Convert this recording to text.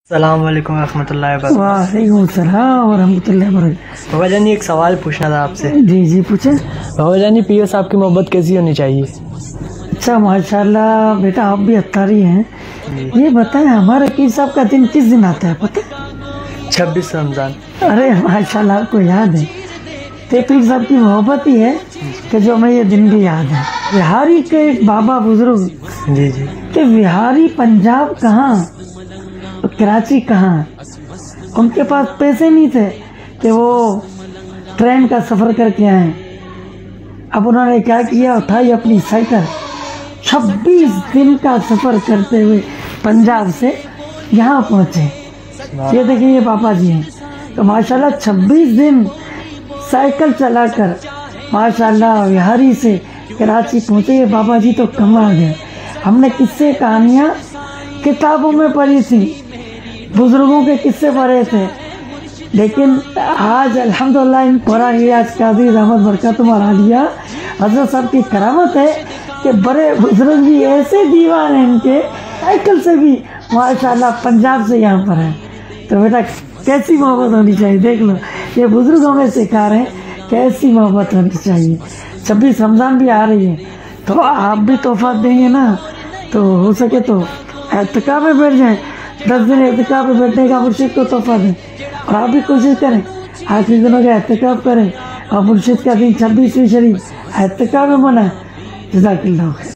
अस्सलामुअलैकुम रहमतुल्लाहि व बरकातहू। वालेकुम सलाम व रहमतुल्लाहि व बरकातहू। बाबा जानी एक सवाल पूछना था आपसे। जी पूछे। बाबा जानी पीओ साहब की मोहब्बत कैसी होनी चाहिए? अच्छा माशाल्लाह बेटा, आप भी अत्तारी हैं। ये बताएं हमारे पीर साहब का दिन किस दिन आता है पता है? 26 रमज़ान। अरे माशाल्लाह आपको याद है। तो पीर साहब की मोहब्बत ही है कि जो हमें ये दिन भी याद है। बिहारी के एक बाबा बुजुर्ग जी कि बिहारी पंजाब कहाँ तो कराची कहाँ, उनके पास पैसे नहीं थे कि वो ट्रेन का सफ़र करके आए। अब उन्होंने क्या किया, उठाई अपनी साइकिल, 26 दिन का सफ़र करते हुए पंजाब से यहाँ पहुँचे। ये देखिए ये पापा जी हैं। तो माशाल्लाह 26 दिन साइकिल चलाकर माशाल्लाह बिहारी से कराची पहुँचे। ये पापा जी तो कमाल गए। हमने किस्से कहानियाँ किताबों में पढ़ी थी, बुजुर्गों के किस्से पढ़े थे, लेकिन आज अल्हम्दुलिल्लाह इन कुरानी आज काजी अहमद बरकतुल्लाह आलिया हज़रत साहब की करामत है कि बड़े बुजुर्ग भी ऐसे दीवान हैं इनके, साइकिल से भी माशाल्लाह पंजाब से यहाँ पर हैं। तो बेटा कैसी मोहब्बत होनी चाहिए, देख लो ये बुजुर्ग हमें सिखा रहे हैं कैसी मोहब्बत होनी चाहिए। 26 रमज़ान भी आ रही है तो आप भी तोहफा देंगे ना, तो हो सके तो एहतिकाफ में बैठ जाएं। 10 दिन एहतिकाफ में बैठने का मुर्शिद को तोहफा दें। और आप भी कोशिश करें आखिरी दिनों का एहतिकाफ करें और मुर्शिद का दिन 26वीं शरीफ एहतिकाफ में मनाएं। जज़ाकल्लाह खैर।